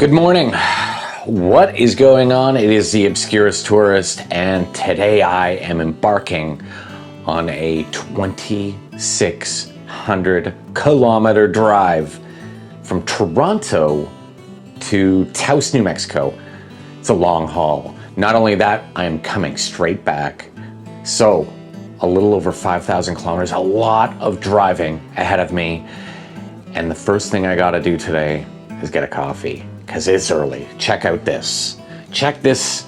Good morning. What is going on? It is the Obscurist tourist, and today I am embarking on a 2,600 kilometer drive from Toronto to Taos, New Mexico. It's a long haul. Not only that, I am coming straight back. So a little over 5,000 kilometers, a lot of driving ahead of me. And the first thing I gotta do today is get a coffee, because it's early. Check out this. Check this.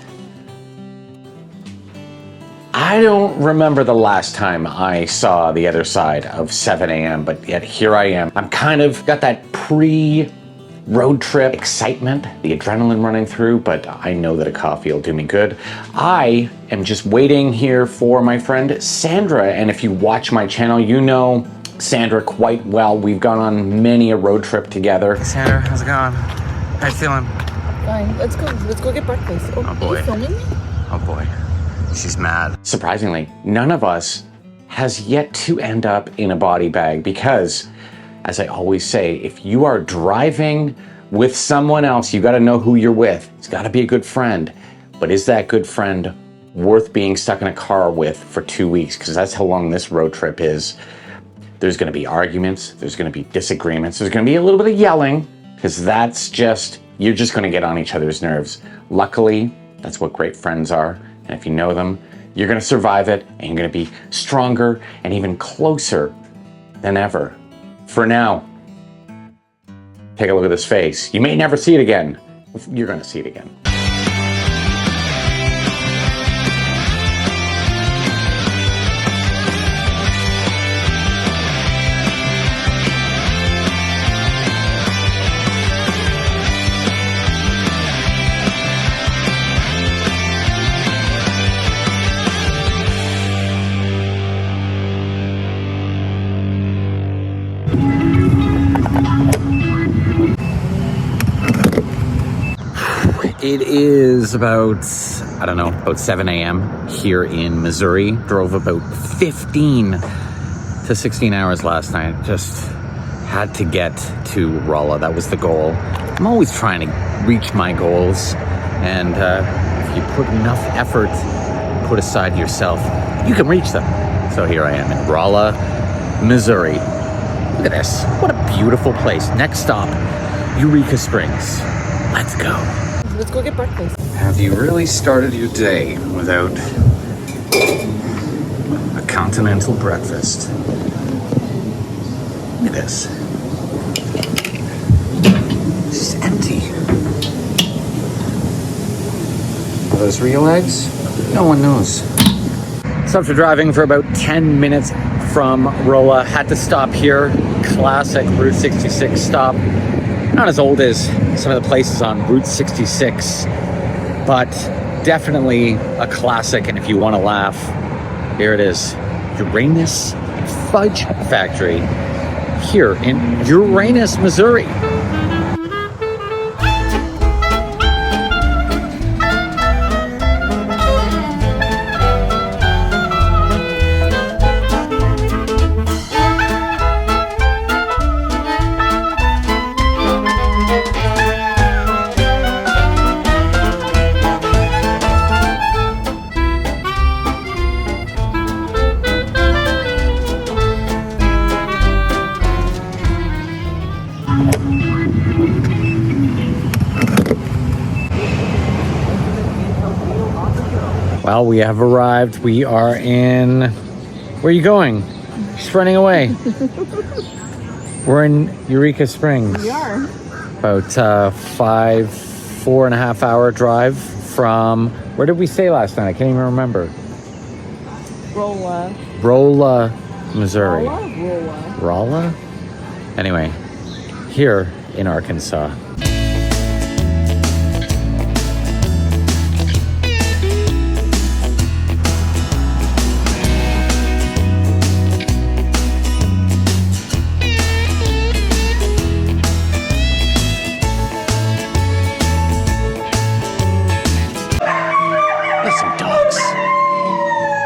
I don't remember the last time I saw the other side of 7 a.m., but yet here I am. I'm kind of got that pre-road trip excitement, the adrenaline running through, but I know that a coffee will do me good. I am just waiting here for my friend Sandra, and if you watch my channel, you know Sandra quite well. We've gone on many a road trip together. Hey Sandra, how's it going? How you feeling? Fine. Let's go get breakfast. Oh boy. Are you filming me? Oh boy. She's mad. Surprisingly, none of us has yet to end up in a body bag because, as I always say, if you are driving with someone else, you got to know who you're with. It's got to be a good friend. But is that good friend worth being stuck in a car with for 2 weeks? Because that's how long this road trip is. There's going to be arguments. There's going to be disagreements. There's going to be a little bit of yelling, because you're just going to get on each other's nerves. Luckily, that's what great friends are. And if you know them, you're going to survive it, and you're going to be stronger and even closer than ever. For now, take a look at this face. You may never see it again. You're going to see it again. It is about 7 a.m. here in Missouri. Drove about 15 to 16 hours last night. Just had to get to Rolla. That was the goal. I'm always trying to reach my goals. And if you put enough effort, put aside yourself, you can reach them. So here I am in Rolla, Missouri. Look at this. What a beautiful place. Next stop, Eureka Springs. Let's go. Let's go get breakfast. Have you really started your day without a continental breakfast? Look at this. It's just empty. Are those real eggs? No one knows. So after driving for about 10 minutes from Rolla, had to stop here. Classic Route 66 stop. Not as old as some of the places on Route 66, but definitely a classic. And if you want to laugh, here it is. Uranus Fudge Factory here in Uranus, Missouri. Well, we have arrived. We are in... Where are you going? She's running away. We're in Eureka Springs. We are. About 4.5 hour drive from... Where did we stay last night? I can't even remember. Rolla, Missouri. Rolla? Anyway, here in Arkansas.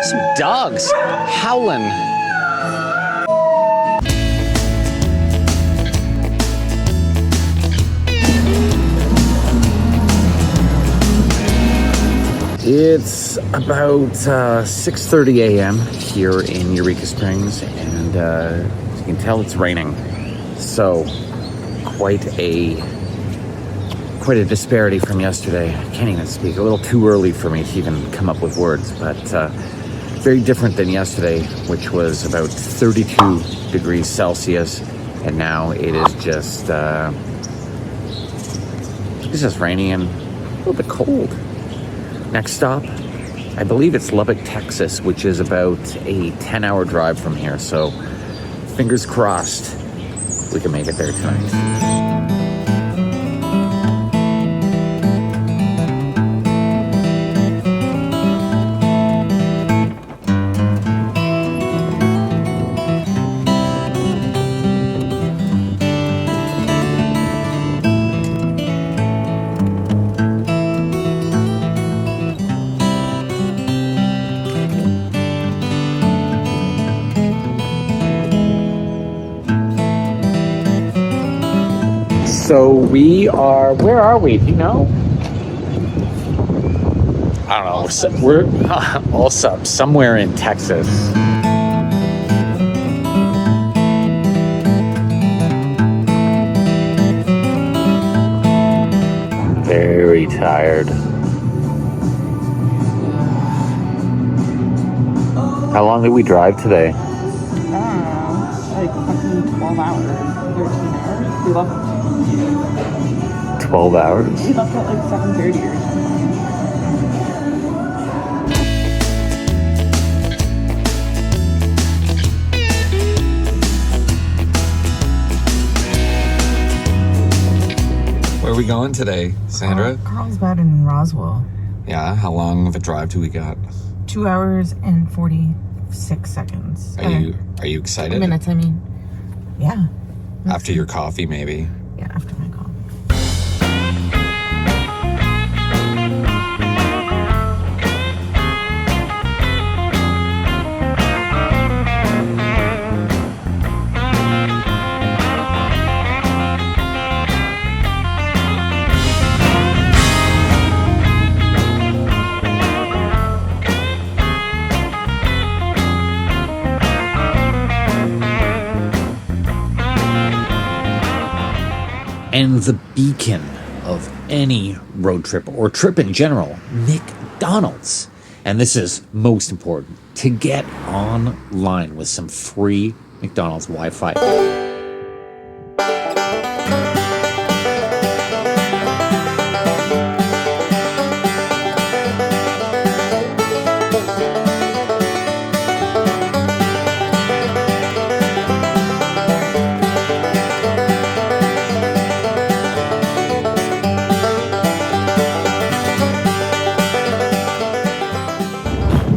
Some dogs howling. It's about 6:30 a.m. here in Eureka Springs, and as you can tell, it's raining. So quite a disparity from yesterday. I can't even speak. A little too early for me to even come up with words, but very different than yesterday, which was about 32 degrees Celsius, and now it is just rainy and a little bit cold. Next stop, I believe it's Lubbock, Texas, which is about a 10-hour drive from here. So fingers crossed we can make it there tonight. So we are, where are we? Do you know? I don't know. We're also somewhere in Texas. Very tired. How long did we drive today? Like fucking 12 hours, 13 hours. We left 12 hours? We left at like 7:30 or something. Where are we going today, Sandra? Carlsbad and Roswell. Yeah, how long of a drive do we got? 2 hours and 46 seconds. Are you excited? Minutes, I mean. Yeah. After your coffee, maybe? Yeah, after my coffee. And the beacon of any road trip or trip in general, McDonald's. And this is most important, to get online with some free McDonald's Wi-Fi.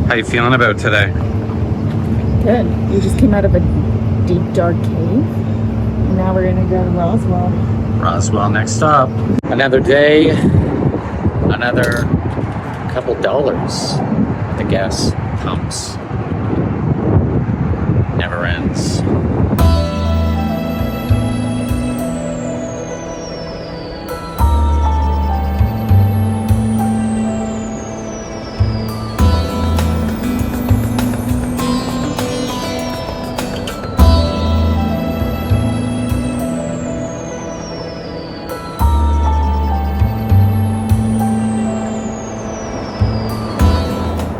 How you feeling about today? Good. We just came out of a deep, dark cave. And now we're gonna go to Roswell. Roswell, next stop. Another day, another couple dollars at the gas pumps. Never ends.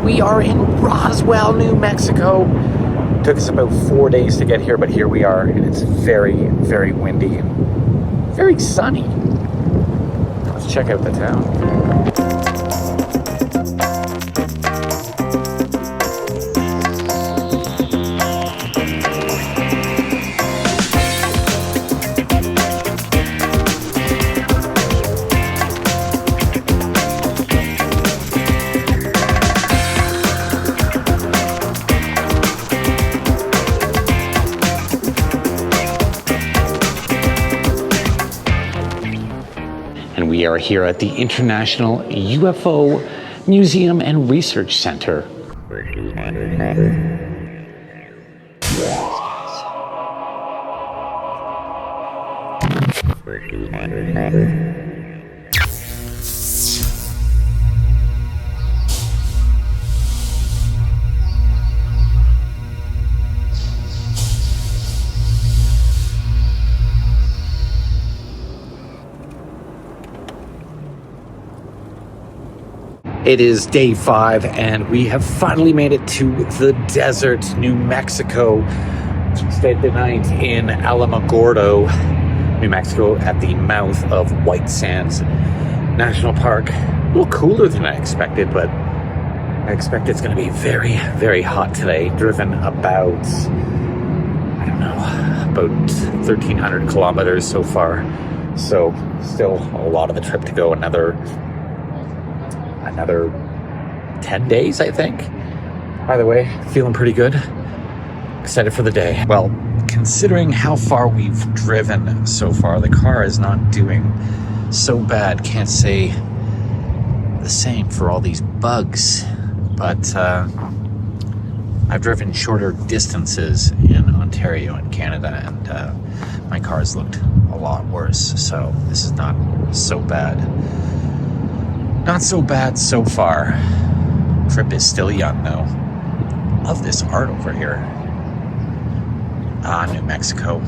We are in Roswell, New Mexico. Took us about 4 days to get here, but here we are, and it's very, very windy and very sunny. Let's check out the town. We are here at the International UFO Museum and Research Center. It is day 5, and we have finally made it to the desert, New Mexico. Stayed the night in Alamogordo, New Mexico, at the mouth of White Sands National Park. A little cooler than I expected, but I expect it's going to be very, very hot today. Driven about, I don't know, about 1,300 kilometers so far. So still a lot of the trip to go. Another 10 days, I think. By the way, feeling pretty good. Excited for the day. Well, considering how far we've driven so far, the car is not doing so bad. Can't say the same for all these bugs, but I've driven shorter distances in Ontario and Canada, and my car's looked a lot worse, so this is not so bad. Not so bad so far. Trip is still young, though. Love this art over here. Ah, New Mexico.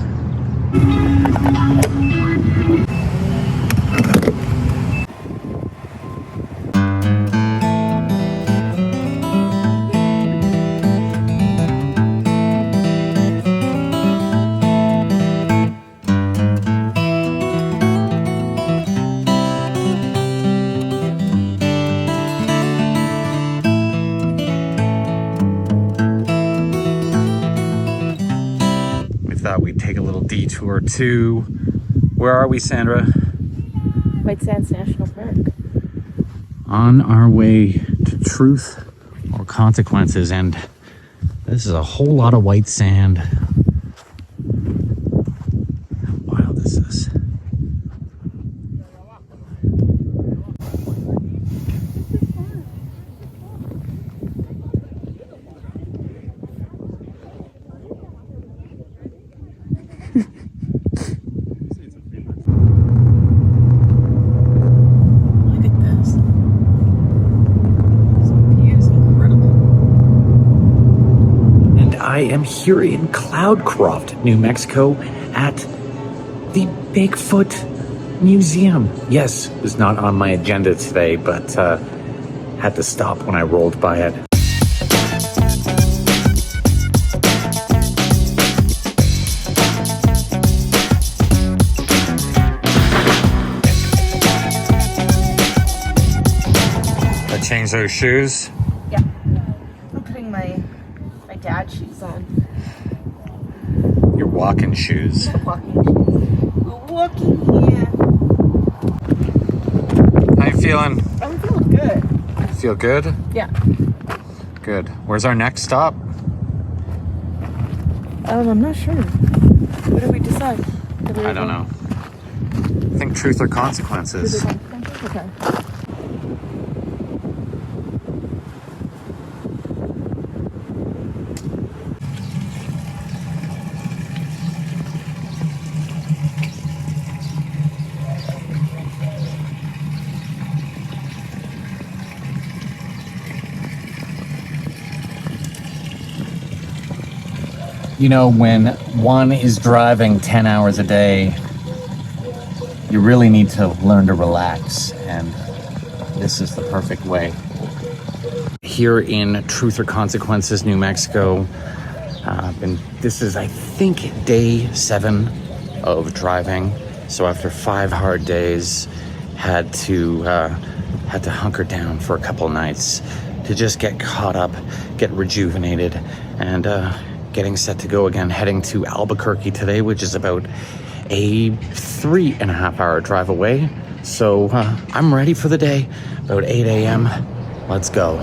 We'd take a little detour to, where are we, Sandra? White Sands National Park. On our way to Truth or Consequences, and this is a whole lot of white sand. How wild is this? I am here in Cloudcroft, New Mexico, at the Bigfoot Museum. Yes, it was not on my agenda today, but had to stop when I rolled by it. I changed those shoes. Yeah. I'm putting my dad shoes on. Your walking shoes. Walking shoes. We're walking here. How you feeling? I'm feeling good. Feel good? Yeah. Good. Where's our next stop? I'm not sure. What did we decide? I don't know. I think Truth or Consequences. Okay. You know, when one is driving 10 hours a day, you really need to learn to relax, and this is the perfect way. Here in Truth or Consequences, New Mexico, and this is, I think, day 7 of driving. So after 5 hard days, had to hunker down for a couple nights to just get caught up, get rejuvenated, and getting set to go again, heading to Albuquerque today, which is about a 3.5 hour drive away. So I'm ready for the day, about 8 a.m. Let's go.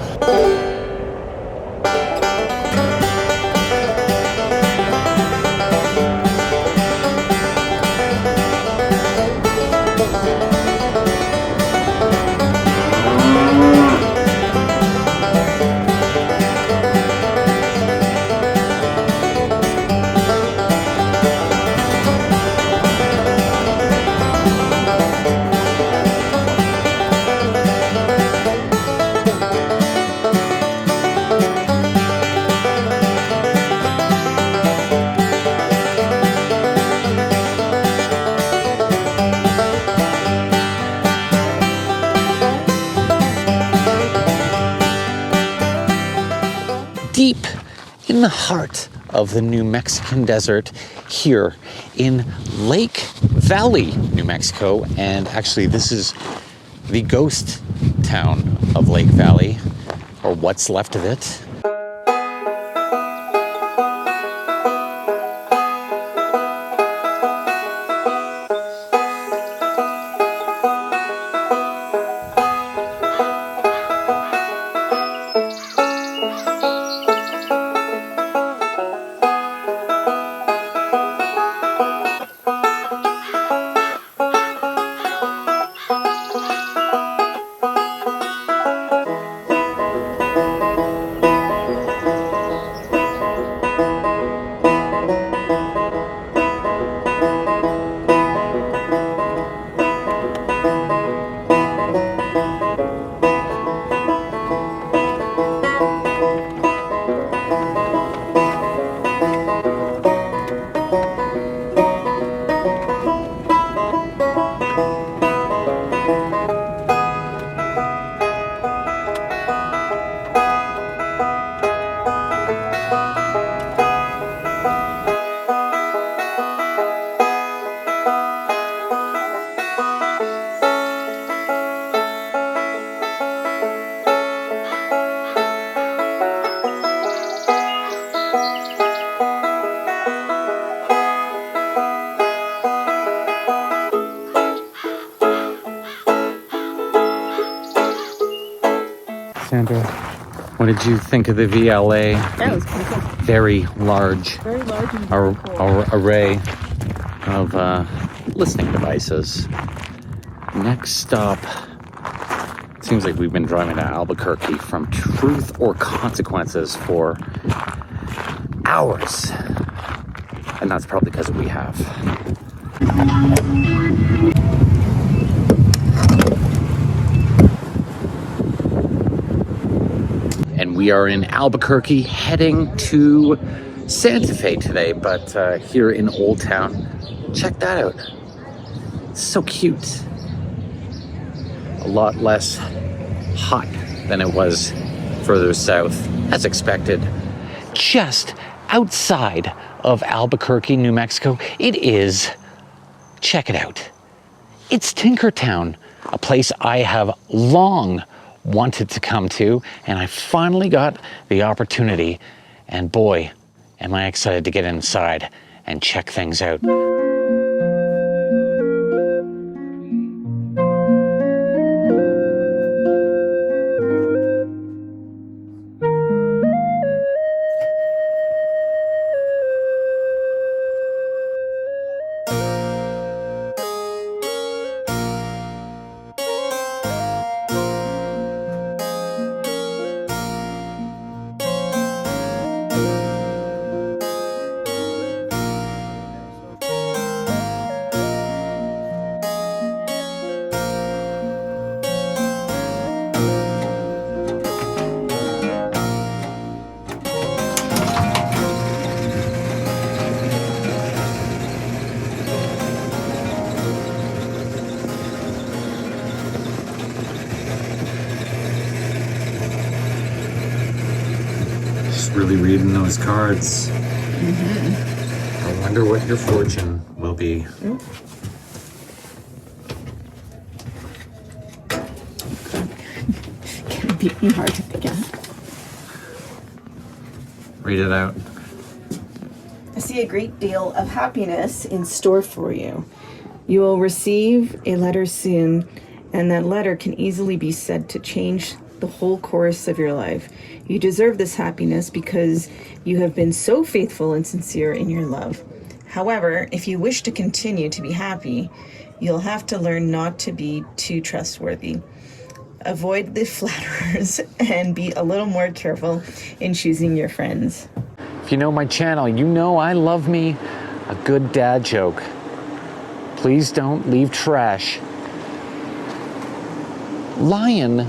in the heart of the New Mexican desert here in Lake Valley, New Mexico. And actually, this is the ghost town of Lake Valley, or what's left of it. Sandra, what did you think of the VLA? That was pretty cool. Very large, Very large and very cool. array of listening devices. Next stop, it seems like we've been driving to Albuquerque from Truth or Consequences for hours. And that's probably because we have. And we are in Albuquerque heading to Santa Fe today, but here in Old Town, check that out. It's so cute. A lot less hot than it was further south, as expected. Just outside of Albuquerque, New Mexico, it is, check it out, it's Tinkertown, a place I have long wanted to come to, and I finally got the opportunity, and boy, am I excited to get inside and check things out. Really reading those cards. Mm-hmm. I wonder what your fortune will be. Can be hard to pick out. Read it out. I see a great deal of happiness in store for you. You will receive a letter soon, and that letter can easily be said to change the whole course of your life. You deserve this happiness because you have been so faithful and sincere in your love. However, if you wish to continue to be happy, you'll have to learn not to be too trustworthy. Avoid the flatterers and be a little more careful in choosing your friends. If you know my channel, you know I love me a good dad joke. Please don't leave trash lying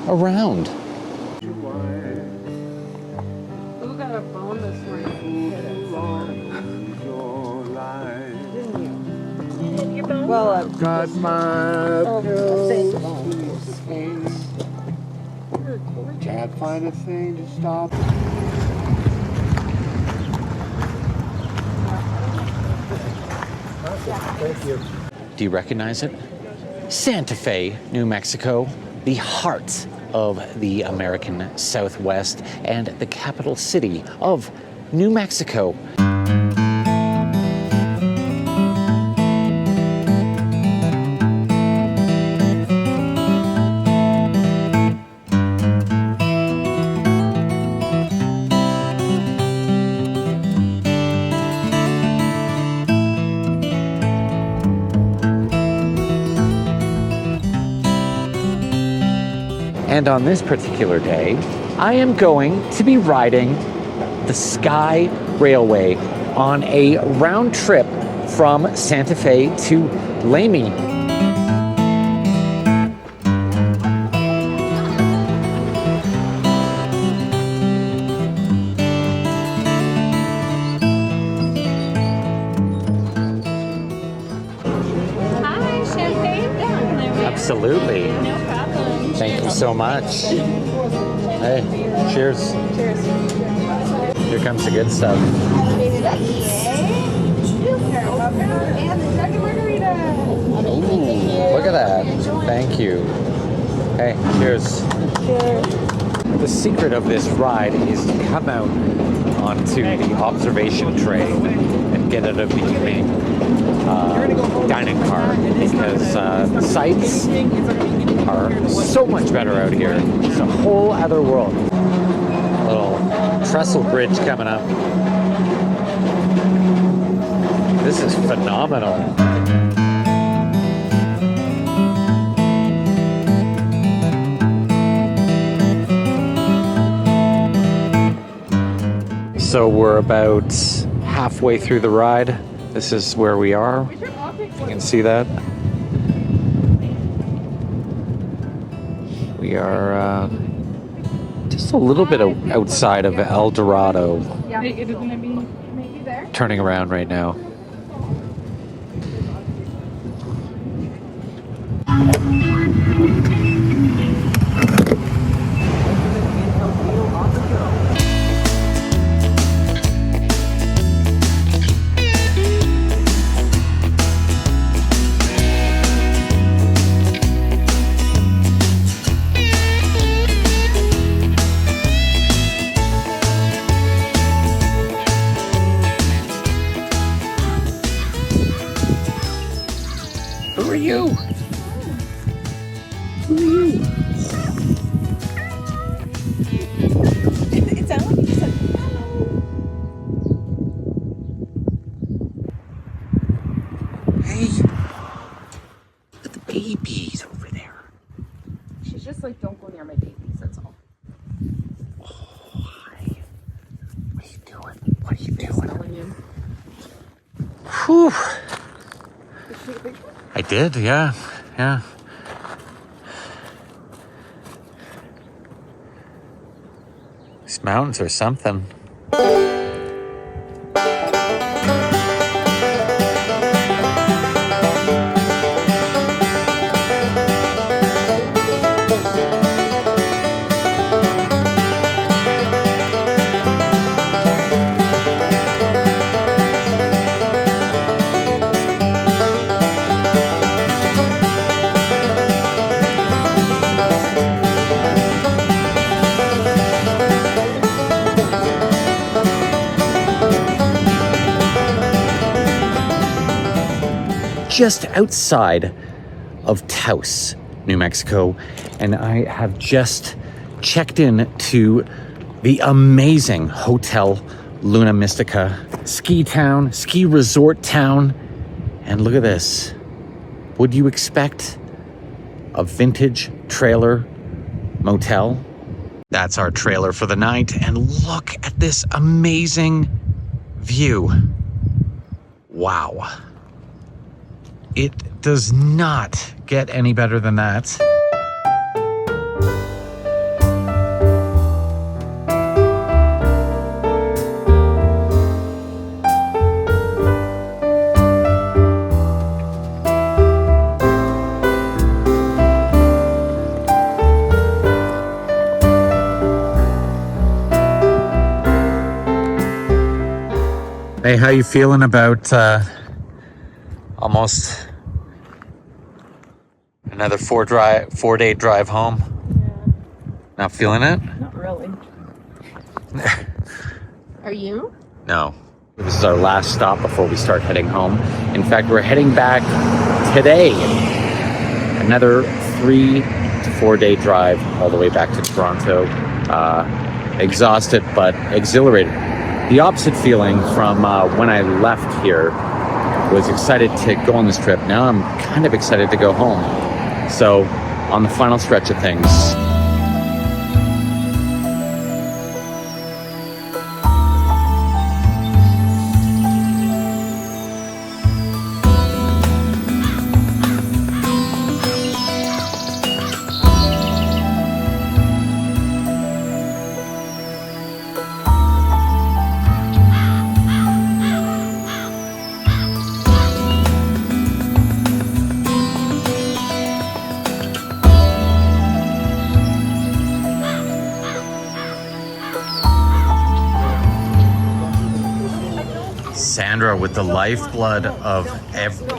around. Who got a bone this morning? Didn't you? Did your bone? Well, Got my can't find a thing to stop. you. Do you recognize it? Santa Fe, New Mexico, the heart of the American Southwest and the capital city of New Mexico. And on this particular day, I am going to be riding the Sky Railway on a round trip from Santa Fe to Lamy. Hi, champagne. Absolutely. No problem. Thank you so much. Hey, cheers. Cheers. Here comes the good stuff. And the second margarita. Ooh, look at that. Thank you. Hey, cheers. The secret of this ride is to come out onto the observation tray and get out of the main dining car because the sights are so much better out here. It's a whole other world. Little trestle bridge coming up. This is phenomenal. So we're about halfway through the ride. This is where we are. You can see that. We are just a little bit outside of El Dorado. Yeah, it is going to be maybe there. Turning around right now. Who are you? Who are you? It sounded like you said hello. Hey, look at the babies over there. She's just like, don't go near my babies, that's all. Oh, hi. What are you doing? What are you doing? Smelling you. Whew. Did you take a picture? I did, yeah. These mountains are something. Just outside of Taos, New Mexico, and I have just checked in to the amazing Hotel Luna Mystica ski town, ski resort town. And look at this. Would you expect a vintage trailer motel? That's our trailer for the night, and look at this amazing view. Wow. It does not get any better than that. Hey, how you feeling about Almost another 4-day drive home. Yeah. Not feeling it? Not really. Are you? No. This is our last stop before we start heading home. In fact, we're heading back today. Another 3 to 4 day drive all the way back to Toronto. Exhausted, but exhilarated. The opposite feeling from when I left here. Was excited to go on this trip. Now I'm kind of excited to go home. So, on the final stretch of things. Sandra with the lifeblood of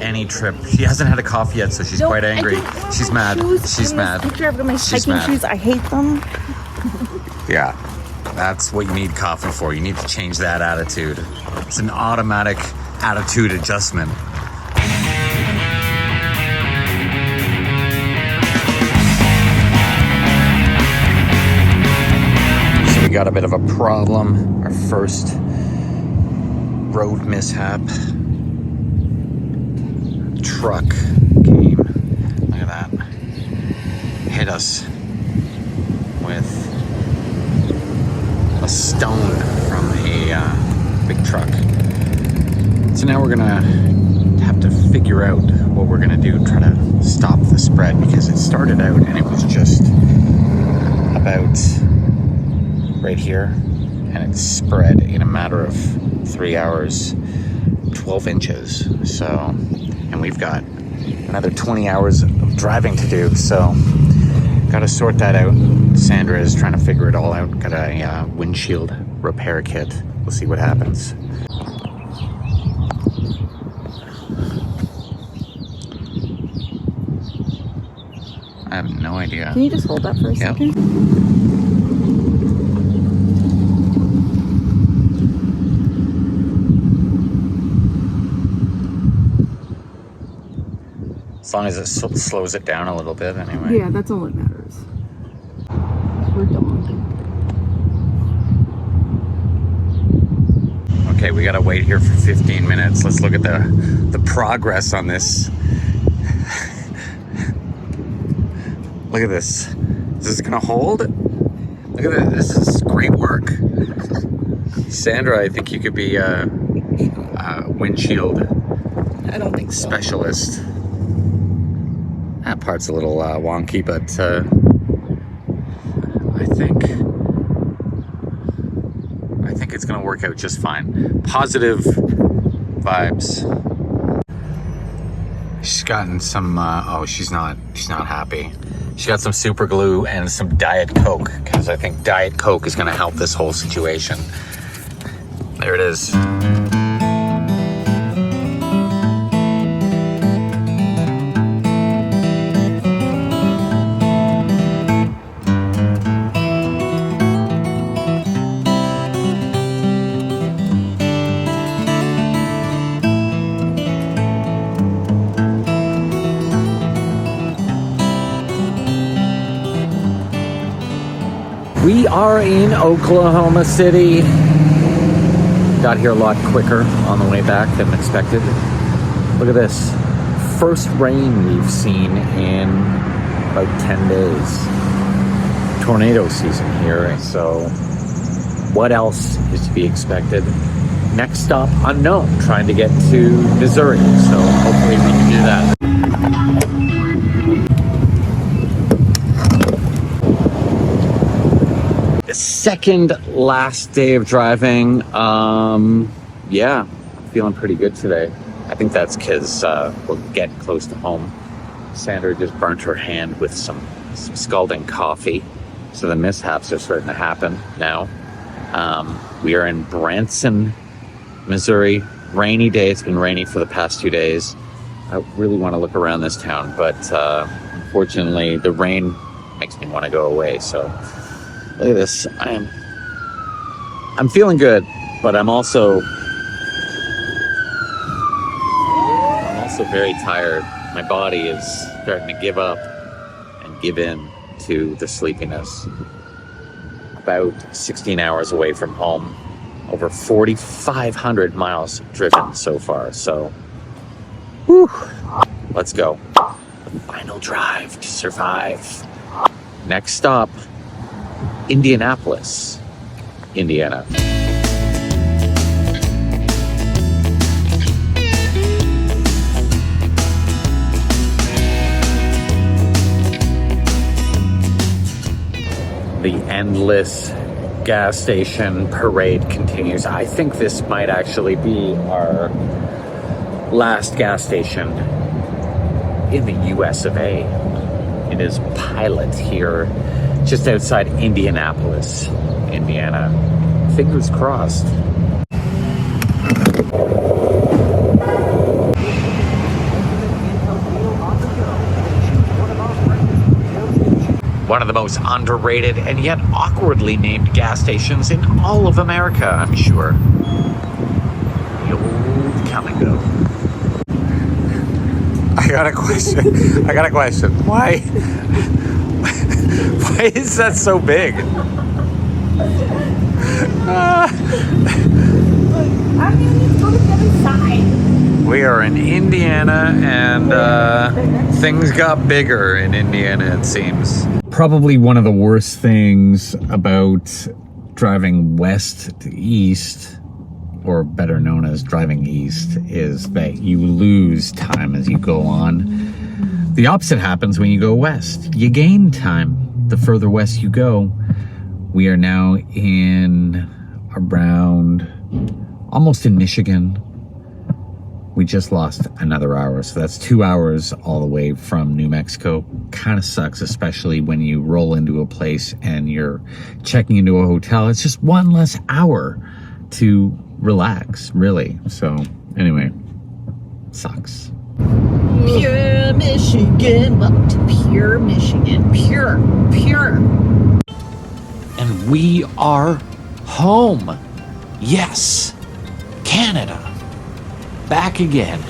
any trip. She hasn't had a coffee yet, so she's quite angry. She's mad. She's mad. Picture of my She's hiking mad. shoes. I hate them. Yeah, that's what you need coffee for. You need to change that attitude. It's an automatic attitude adjustment. So we got a bit of a problem. Our first road mishap. Truck came. Look at that. Hit us with a stone from a big truck. So now we're gonna have to figure out what we're gonna do, try to stop the spread, because it started out and it was just about right here, and it spread in a matter of 3 hours, 12 inches. So, and we've got another 20 hours of driving to do, so gotta sort that out. Sandra is trying to figure it all out. Got a windshield repair kit. We'll see what happens. I have no idea. Can you just hold that for a Yep. second? As long as it slows it down a little bit, anyway. Yeah, that's all that matters. We're done. Okay, we gotta wait here for 15 minutes. Let's look at the progress on this. Look at this. Is this gonna hold? Look at this. This is great work. Sandra, I think you could be a windshield I don't think so. specialist. That part's a little wonky, but I think it's gonna work out just fine. Positive vibes. She's gotten some. Oh, she's not happy. She got some super glue and some Diet Coke, because I think Diet Coke is gonna help this whole situation. There it is. We are in Oklahoma City. Got here a lot quicker on the way back than expected. Look at this. First rain we've seen in about 10 days. Tornado season here, so what else is to be expected? Next stop, unknown, trying to get to Missouri, so hopefully we can do that. Second last day of driving. Yeah, feeling pretty good today. I think that's because we're getting close to home. Sandra just burnt her hand with some scalding coffee, so the mishaps are starting to happen now. We are in Branson, Missouri. Rainy day. It's been rainy for the past 2 days. I really want to look around this town, but unfortunately the rain makes me want to go away. So look at this. I'm feeling good, but I'm also very tired. My body is starting to give up and give in to the sleepiness. About 16 hours away from home, over 4,500 miles driven so far. So, whew, let's go. The final drive to survive. Next stop, Indianapolis, Indiana. The endless gas station parade continues. I think this might actually be our last gas station in the US of A. It is Pilot here, just outside Indianapolis, Indiana. Fingers crossed. One of the most underrated and yet awkwardly named gas stations in all of America, I'm sure. The old come and go. I got a question. Why is that so big? We are in Indiana, and things got bigger in Indiana, it seems. Probably one of the worst things about driving west to east, or better known as driving east, is that you lose time as you go on. The opposite happens when you go west. You gain time the further west you go. We are now in around, almost in Michigan. We just lost another hour, so that's 2 hours all the way from New Mexico. Kind of sucks, especially when you roll into a place and you're checking into a hotel. It's just one less hour to relax, really. So anyway, sucks. Pure Michigan, welcome to Pure Michigan, pure. And we are home. Yes, Canada. Back again.